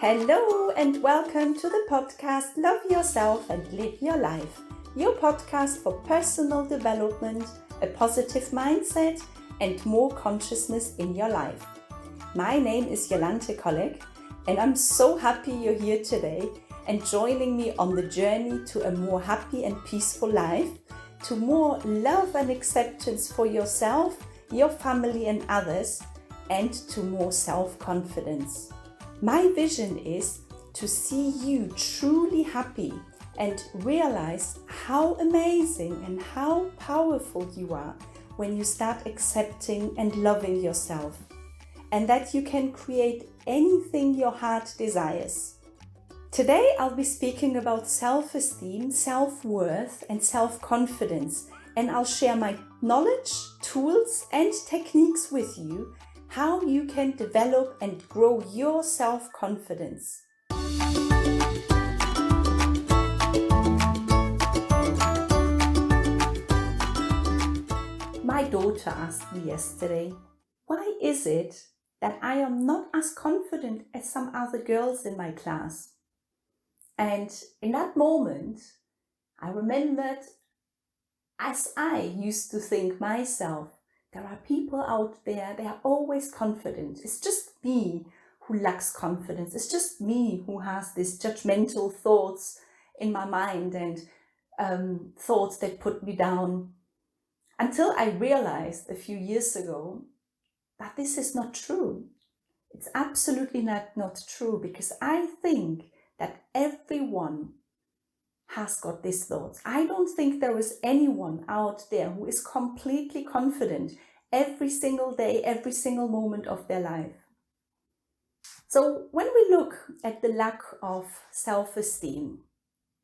Hello and welcome to the podcast Love Yourself and Live Your Life, your podcast for personal development, a positive mindset and more consciousness in your life. My name is Jolanthe and I'm so happy you're here today and joining me on the journey to a more happy and peaceful life, to more love and acceptance for yourself, your family and others, and to more self-confidence. My vision is to see you truly happy and realize how amazing and how powerful you are when you start accepting and loving yourself, and that you can create anything your heart desires. Today I'll be speaking about self-esteem, self-worth and self-confidence, and I'll share my knowledge, tools and techniques with you how you can develop and grow your self-confidence. My daughter asked me yesterday, why is it that I am not as confident as some other girls in my class? And in that moment, I remembered, as I used to think myself, there are people out there, they are always confident. It's just me who lacks confidence. It's just me who has these judgmental thoughts in my mind and thoughts that put me down. Until I realized a few years ago that this is not true. It's absolutely not true, because I think that everyone has got these thoughts. I don't think there is anyone out there who is completely confident every single day, every single moment of their life. So when we look at the lack of self-esteem,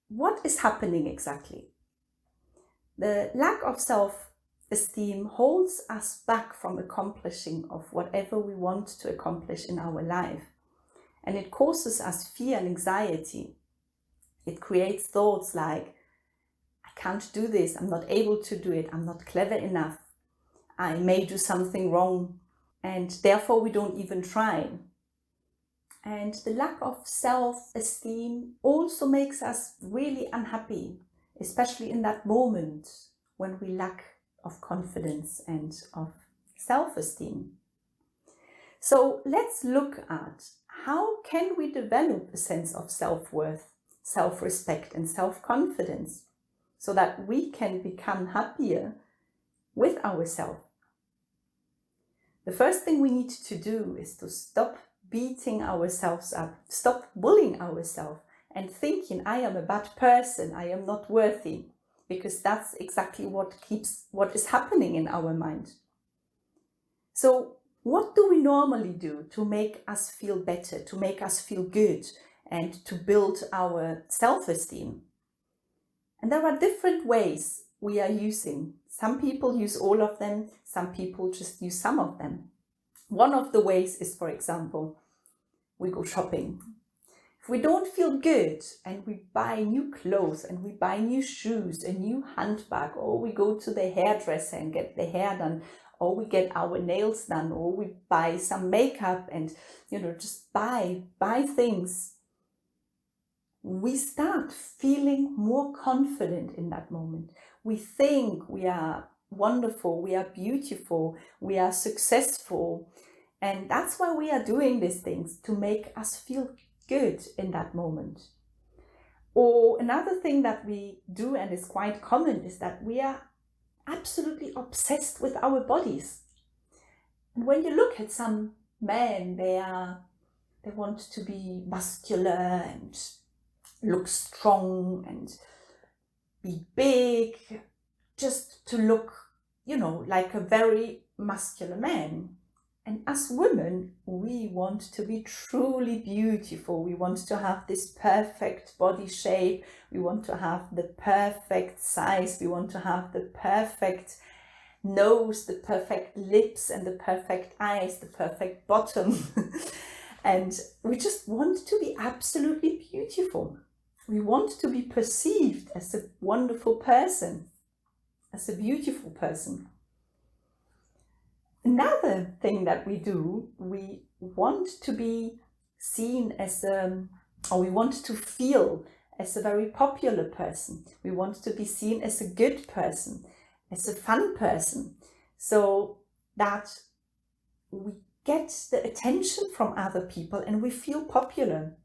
what is happening exactly? The lack of self-esteem holds us back from accomplishing of whatever we want to accomplish in our life. And it causes us fear and anxiety. It creates thoughts like, I can't do this, I'm not able to do it, I'm not clever enough, I may do something wrong, and therefore we don't even try. And the lack of self-esteem also makes us really unhappy, especially in that moment when we lack of confidence and of self-esteem. So let's look at how can we develop a sense of self-worth, self-respect and self-confidence so that we can become happier with ourselves. The first thing we need to do is to stop beating ourselves up, stop bullying ourselves and thinking I am a bad person, I am not worthy, because that's exactly what is happening in our mind. So what do we normally do to make us feel better, to make us feel good, and to build our self-esteem? And there are different ways we are using. Some people use all of them, some people just use some of them. One of the ways is, for example, we go shopping. If we don't feel good and we buy new clothes and we buy new shoes, a new handbag, or we go to the hairdresser and get the hair done, or we get our nails done, or we buy some makeup and, just buy things, we start feeling more confident in that moment. We think we are wonderful, we are beautiful, we are successful. And that's why we are doing these things, to make us feel good in that moment. Or another thing that we do, and is quite common, is that we are absolutely obsessed with our bodies. And when you look at some men, they want to be muscular and look strong and be big, just to look, like a very muscular man. And as women, we want to be truly beautiful. We want to have this perfect body shape. We want to have the perfect size. We want to have the perfect nose, the perfect lips and the perfect eyes, the perfect bottom. And we just want to be absolutely beautiful. We want to be perceived as a wonderful person, as a beautiful person. Another thing that we do, we want to be seen as or we want to feel as a very popular person. We want to be seen as a good person, as a fun person, so that we get the attention from other people and we feel popular,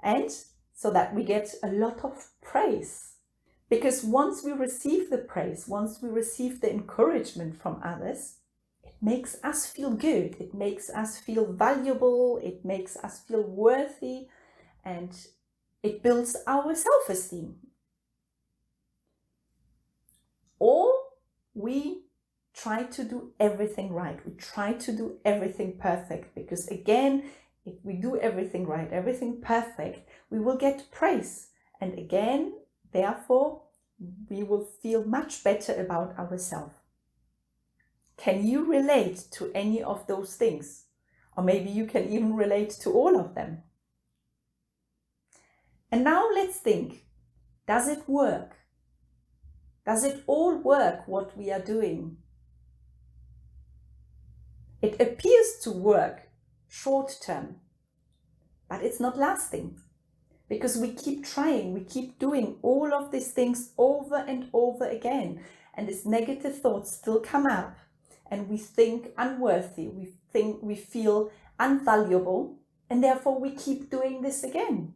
and so that we get a lot of praise. Because once we receive the praise, once we receive the encouragement from others, it makes us feel good, it makes us feel valuable, it makes us feel worthy, and it builds our self-esteem. Or we try to do everything right. We try to do everything perfect, because again, if we do everything right, everything perfect, we will get praise. And again, therefore, we will feel much better about ourselves. Can you relate to any of those things? Or maybe you can even relate to all of them. And now let's think, does it work? Does it all work, what we are doing? It appears to work short term, but it's not lasting, because we keep trying, we keep doing all of these things over and over again, and these negative thoughts still come up, and we think unworthy, we feel unvaluable, and therefore we keep doing this again.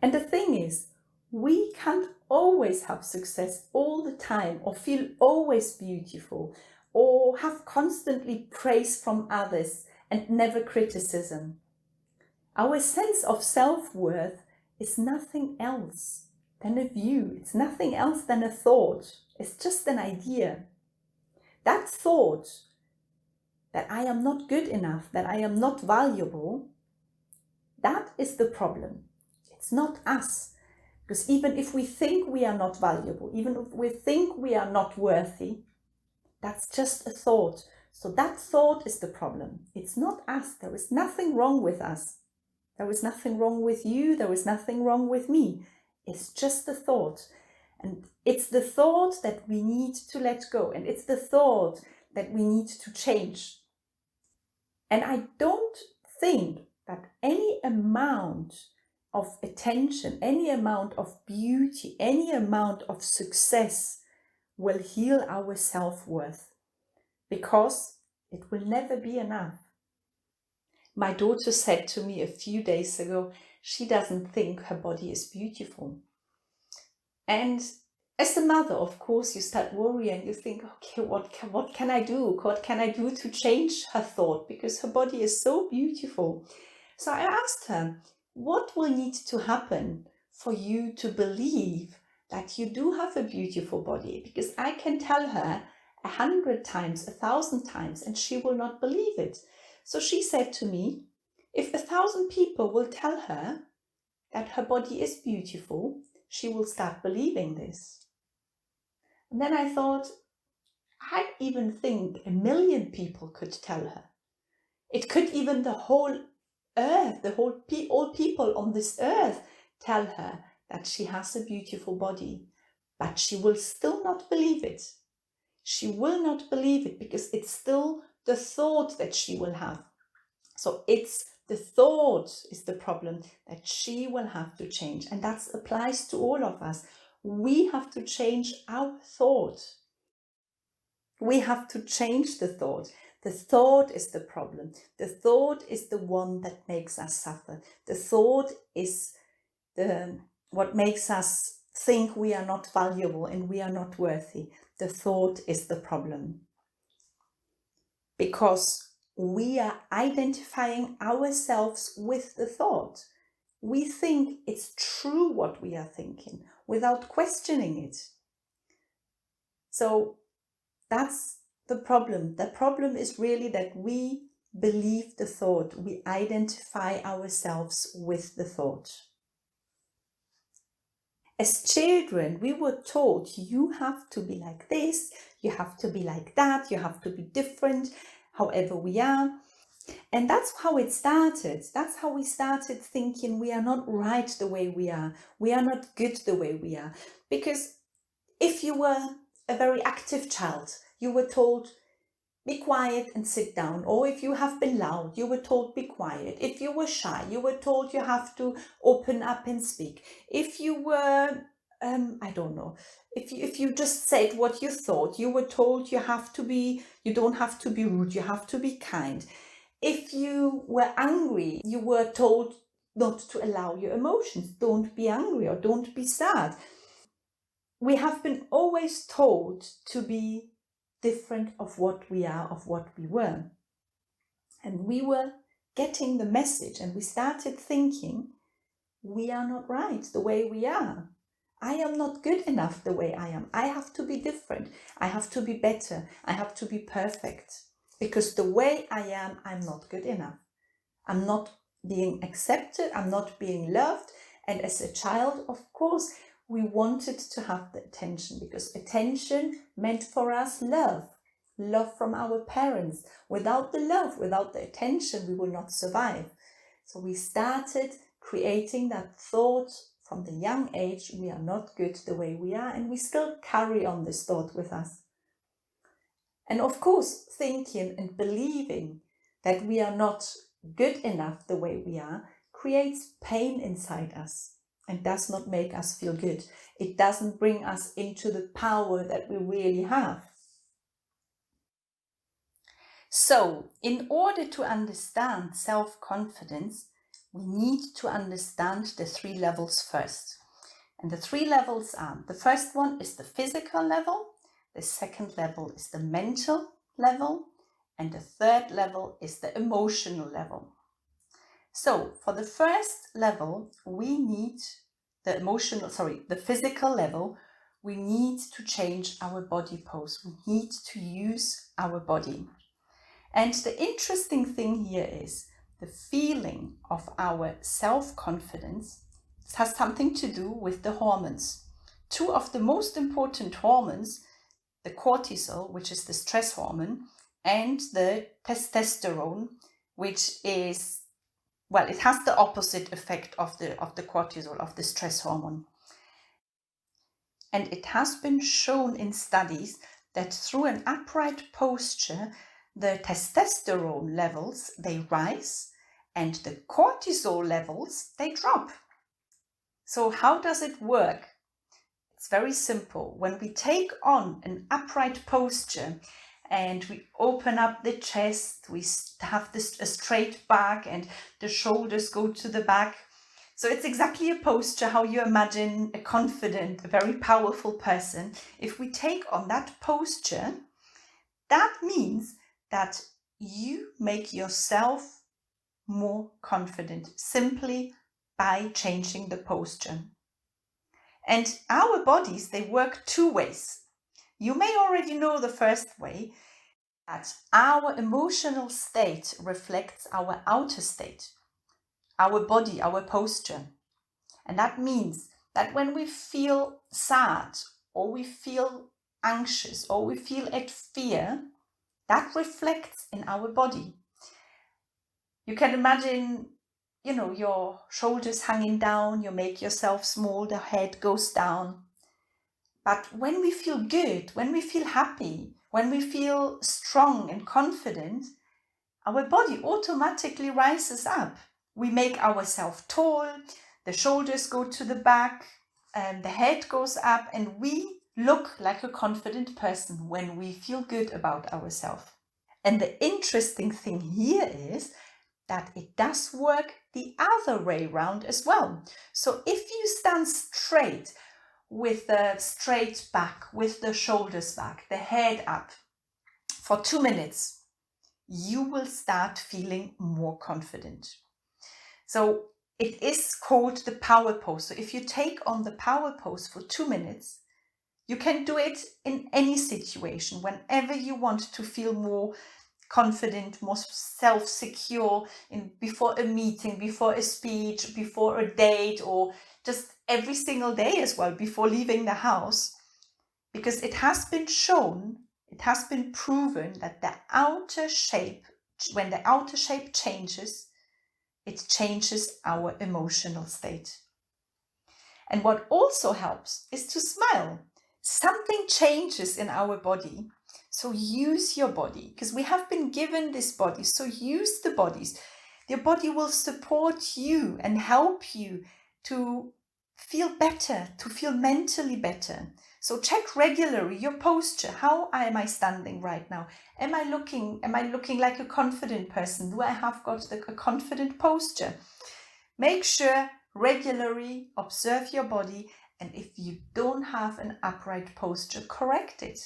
And the thing is, we can't always have success all the time, or feel always beautiful, or have constantly praise from others and never criticism. Our sense of self-worth is nothing else than a view. It's nothing else than a thought. It's just an idea. That thought that I am not good enough, that I am not valuable, that is the problem. It's not us. Because even if we think we are not valuable, even if we think we are not worthy, that's just a thought. So that thought is the problem. It's not us. There is nothing wrong with us. There is nothing wrong with you. There is nothing wrong with me. It's just a thought. And it's the thought that we need to let go. And it's the thought that we need to change. And I don't think that any amount of attention, any amount of beauty, any amount of success will heal our self-worth, because it will never be enough. My daughter said to me a few days ago, she doesn't think her body is beautiful. And as a mother, of course, you start worrying. You think, okay, what can I do? What can I do to change her thought? Because her body is so beautiful. So I asked her, what will need to happen for you to believe that you do have a beautiful body? Because I can tell her 100 times, 1,000 times, and she will not believe it. So she said to me, if 1,000 people will tell her that her body is beautiful, she will start believing this. And then I thought, I even think 1,000,000 people could tell her. It could even the whole earth, all people on this earth tell her that she has a beautiful body, but she will still not believe it. She will not believe it, because it's still the thought that she will have. So it's the thought is the problem that she will have to change. And that applies to all of us. We have to change our thought. We have to change the thought. The thought is the problem. The thought is the one that makes us suffer. The thought is what makes us think we are not valuable and we are not worthy. The thought is the problem. Because we are identifying ourselves with the thought. We think it's true what we are thinking without questioning it. So that's the problem. The problem is really that we believe the thought. We identify ourselves with the thought. As children, we were told you have to be like this, you have to be like that, you have to be different, however we are. And that's how it started. That's how we started thinking we are not right the way we are. We are not good the way we are. Because if you were a very active child, you were told be quiet and sit down. Or if you have been loud, you were told be quiet. If you were shy, you were told you have to open up and speak. If you were, I don't know, if you just said what you thought, you were told you don't have to be rude, you have to be kind. If you were angry, you were told not to allow your emotions. Don't be angry or don't be sad. We have been always told to be different of what we are, of what we were. And we were getting the message and we started thinking, we are not right the way we are. I am not good enough the way I am. I have to be different. I have to be better. I have to be perfect. Because the way I am, I'm not good enough. I'm not being accepted. I'm not being loved. And as a child, of course, we wanted to have the attention, because attention meant for us love from our parents. Without the love, without the attention, we will not survive. So we started creating that thought from the young age, we are not good the way we are, and we still carry on this thought with us. And of course, thinking and believing that we are not good enough the way we are creates pain inside us and does not make us feel good. It doesn't bring us into the power that we really have. So, in order to understand self-confidence, we need to understand the 3 levels first. And the 3 levels are, the first one is the physical level, the second level is the mental level, and the third level is the emotional level. So for the first level, we need the physical level, we need to change our body pose. We need to use our body. And the interesting thing here is the feeling of our self-confidence has something to do with the hormones. 2 of the most important hormones, the cortisol, which is the stress hormone, and the testosterone, which is, well, it has the opposite effect of the cortisol, of the stress hormone. And it has been shown in studies that through an upright posture, the testosterone levels, they rise, and the cortisol levels, they drop. So how does it work? It's very simple. When we take on an upright posture and we open up the chest, we have a straight back and the shoulders go to the back. So it's exactly a posture how you imagine a confident, a very powerful person. If we take on that posture, that means that you make yourself more confident simply by changing the posture. And our bodies, they work 2 ways. You may already know the first way, that our emotional state reflects our outer state, our body, our posture. And that means that when we feel sad, or we feel anxious, or we feel at fear, that reflects in our body. You can imagine, your shoulders hanging down, you make yourself small, the head goes down. But when we feel good, when we feel happy, when we feel strong and confident, our body automatically rises up. We make ourselves tall, the shoulders go to the back, and the head goes up, and we look like a confident person when we feel good about ourselves. And the interesting thing here is that it does work the other way around as well. So if you stand straight with the straight back, with the shoulders back, the head up for 2 minutes, you will start feeling more confident. So it is called the power pose. So if you take on the power pose for 2 minutes, you can do it in any situation, whenever you want to feel more confident, more self-secure, before a meeting, before a speech, before a date, or just every single day as well, before leaving the house. Because it has been shown, it has been proven that the outer shape, when the outer shape changes, it changes our emotional state. And what also helps is to smile. Something changes in our body. So use your body, because we have been given this body. So use the bodies. Your body will support you and help you to feel better, to feel mentally better. So check regularly your posture. How am I standing right now? Am I looking like a confident person? Do I have got a confident posture? Make sure regularly observe your body, and if you don't have an upright posture, correct it.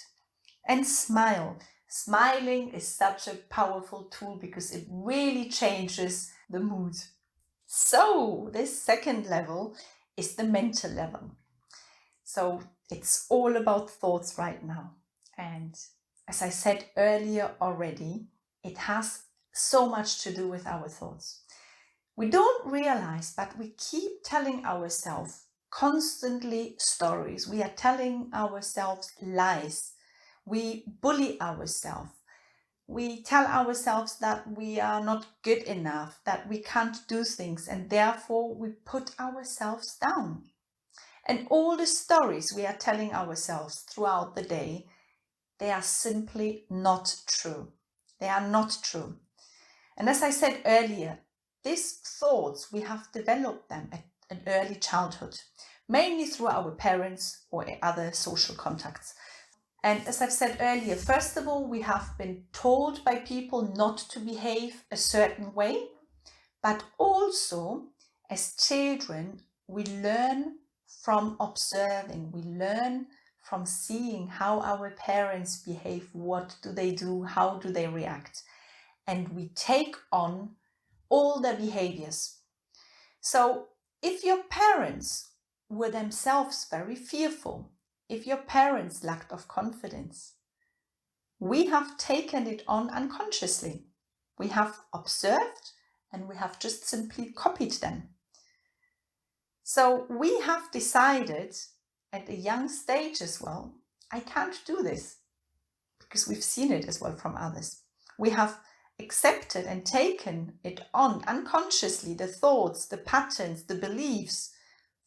And smile. Smiling is such a powerful tool because it really changes the mood. So this second level is the mental level. So it's all about thoughts right now. And as I said earlier already, it has so much to do with our thoughts. We don't realize, but we keep telling ourselves constantly stories. We are telling ourselves lies. We bully ourselves. We tell ourselves that we are not good enough, that we can't do things, and therefore we put ourselves down. And all the stories we are telling ourselves throughout the day, they are simply not true. They are not true. And as I said earlier, these thoughts, we have developed them at an early childhood, mainly through our parents or other social contacts. And as I've said earlier, first of all, we have been told by people not to behave a certain way, but also as children, we learn from observing, we learn from seeing how our parents behave, what do they do, how do they react, and we take on all their behaviors. So if your parents were themselves very fearful, if your parents lacked of confidence, we have taken it on unconsciously. We have observed and we have just simply copied them. So we have decided at a young stage as well, I can't do this, because we've seen it as well from others. We have accepted and taken it on unconsciously, the thoughts, the patterns, the beliefs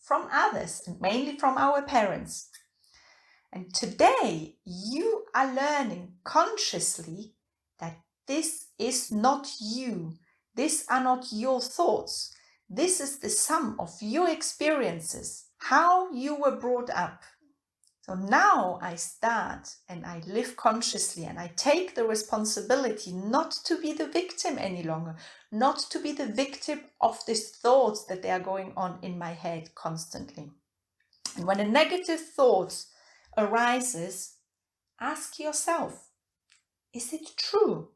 from others, and mainly from our parents. And today you are learning consciously that this is not you. These are not your thoughts. This is the sum of your experiences, how you were brought up. So now I start and I live consciously and I take the responsibility not to be the victim any longer, not to be the victim of these thoughts that they are going on in my head constantly. And when a negative thought arises, ask yourself, is it true?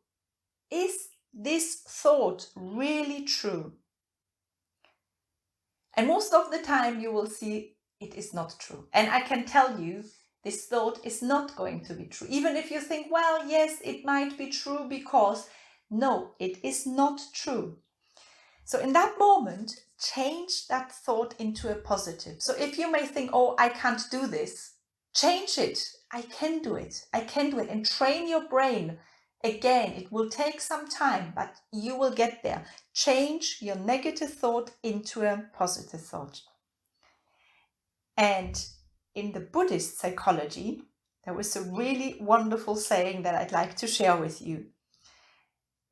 Is this thought really true? And most of the time you will see it is not true. And I can tell you, this thought is not going to be true. Even if you think, well, yes, it might be true because, no, it is not true. So in that moment, change that thought into a positive. So if you may think, oh, I can't do this, change it. I can do it. I can do it. And train your brain. Again, it will take some time, but you will get there. Change your negative thought into a positive thought. And in the Buddhist psychology, there was a really wonderful saying that I'd like to share with you,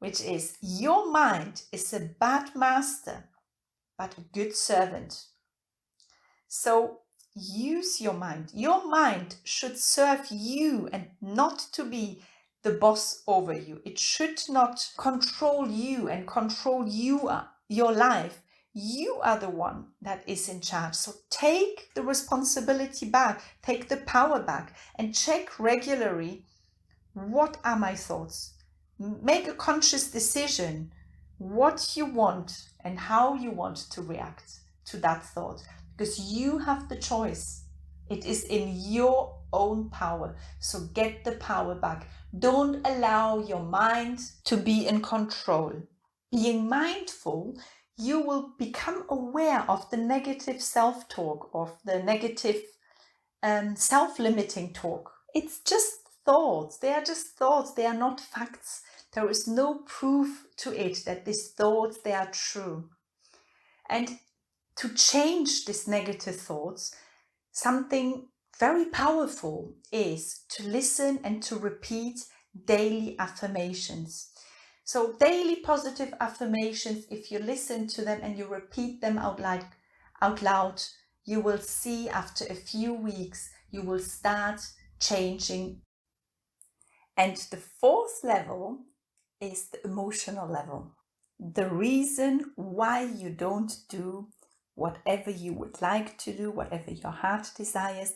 which is, your mind is a bad master, but a good servant. So use your mind. Your mind should serve you and not to be the boss over you. It should not control you and control your life. You are the one that is in charge. So take the responsibility back, take the power back, and check regularly, what are my thoughts? Make a conscious decision what you want and how you want to react to that thought, because you have the choice. It is in your own power. So get the power back. Don't allow your mind to be in control. Being mindful, you will become aware of the negative self-talk, of the negative self-limiting talk. It's just thoughts. They are just thoughts. They are not facts. There is no proof to it that these thoughts, they are true. And to change these negative thoughts, something very powerful is to listen and to repeat daily affirmations. So daily positive affirmations, if you listen to them and you repeat them out loud, you will see after a few weeks, you will start changing. And the fourth level is the emotional level. The reason why you don't do whatever you would like to do, whatever your heart desires,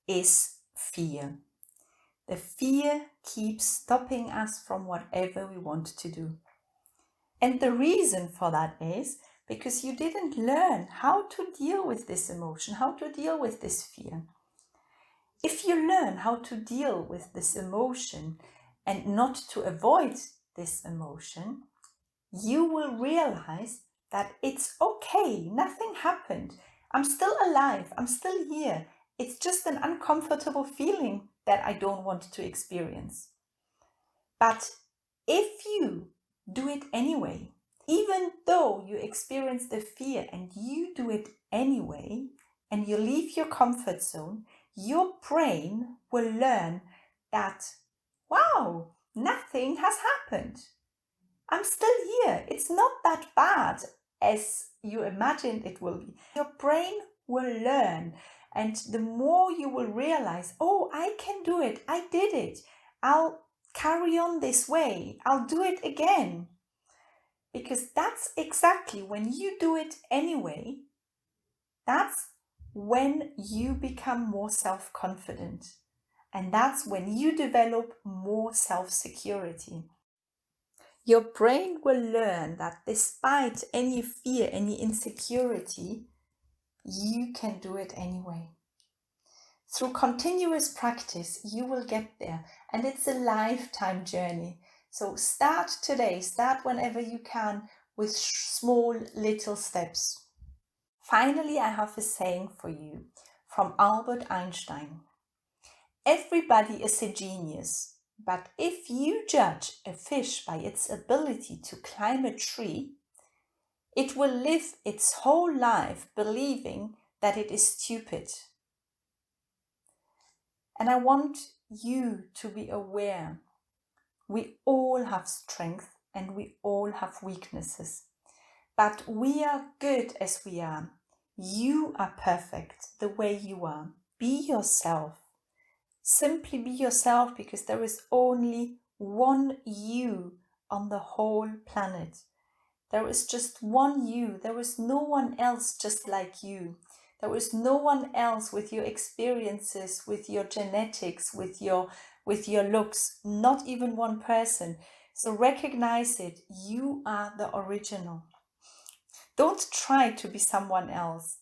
is fear. The fear keeps stopping us from whatever we want to do. And the reason for that is because you didn't learn how to deal with this emotion, how to deal with this fear. If you learn how to deal with this emotion and not to avoid this emotion, you will realize that it's okay, nothing happened. I'm still alive, I'm still here. It's just an uncomfortable feeling that I don't want to experience. But if you do it anyway, even though you experience the fear and you do it anyway, and you leave your comfort zone, your brain will learn that, wow, nothing has happened. I'm still here. It's not that bad as you imagined it will be. Your brain will learn. And the more you will realize, oh, I can do it. I did it. I'll carry on this way. I'll do it again. Because that's exactly when you do it anyway, that's when you become more self-confident. And that's when you develop more self-security. Your brain will learn that despite any fear, any insecurity, you can do it anyway. Through continuous practice, you will get there, and it's a lifetime journey. So start today, start whenever you can with small little steps. Finally, I have a saying for you from Albert Einstein. Everybody is a genius, but if you judge a fish by its ability to climb a tree, it will live its whole life believing that it is stupid. And I want you to be aware, we all have strength and we all have weaknesses, but we are good as we are. You are perfect the way you are. Be yourself. Simply be yourself, because there is only one you on the whole planet. There is just one you. There is no one else just like you. There is no one else with your experiences, with your genetics, with your looks, not even one person. So recognize it. You are the original. Don't try to be someone else.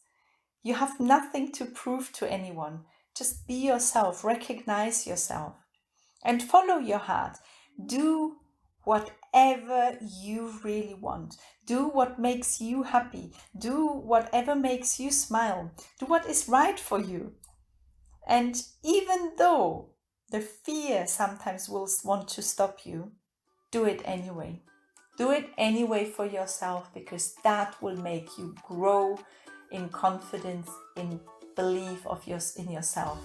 You have nothing to prove to anyone. Just be yourself, recognize yourself, and follow your heart. Do whatever you really want. Do what makes you happy. Do whatever makes you smile. Do what is right for you. And even though the fear sometimes will want to stop you, do it anyway. Do it anyway for yourself, because that will make you grow in confidence, in belief in yourself.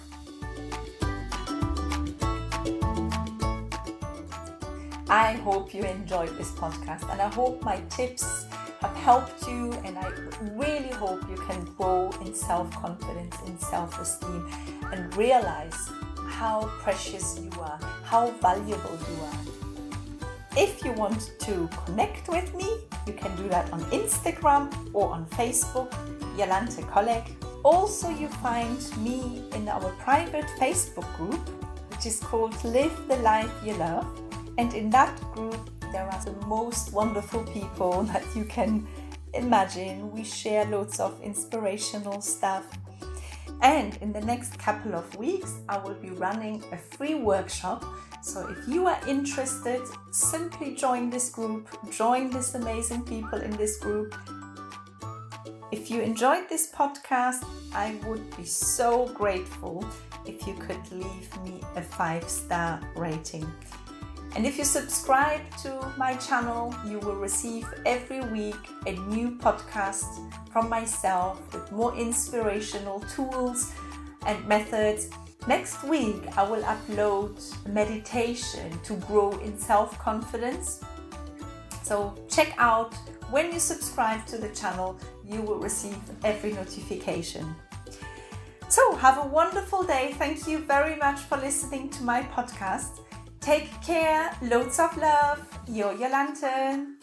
I hope you enjoyed this podcast, and I hope my tips have helped you, and I really hope you can grow in self-confidence, in self-esteem, and realize how precious you are, how valuable you are. If you want to connect with me, you can do that on Instagram or on Facebook, Jolanthe Kolleg. Also, you find me in our private Facebook group, which is called Live the Life You Love. And in that group, there are the most wonderful people that you can imagine. We share loads of inspirational stuff. And in the next couple of weeks, I will be running a free workshop. So if you are interested, simply join this group, join these amazing people in this group. If you enjoyed this podcast, I would be so grateful if you could leave me a 5-star rating. And if you subscribe to my channel, you will receive every week a new podcast from myself with more inspirational tools and methods. Next week, I will upload a meditation to grow in self-confidence. So check out, when you subscribe to the channel, you will receive every notification. So have a wonderful day. Thank you very much for listening to my podcast. Take care. Loads of love. Your Jolanthe.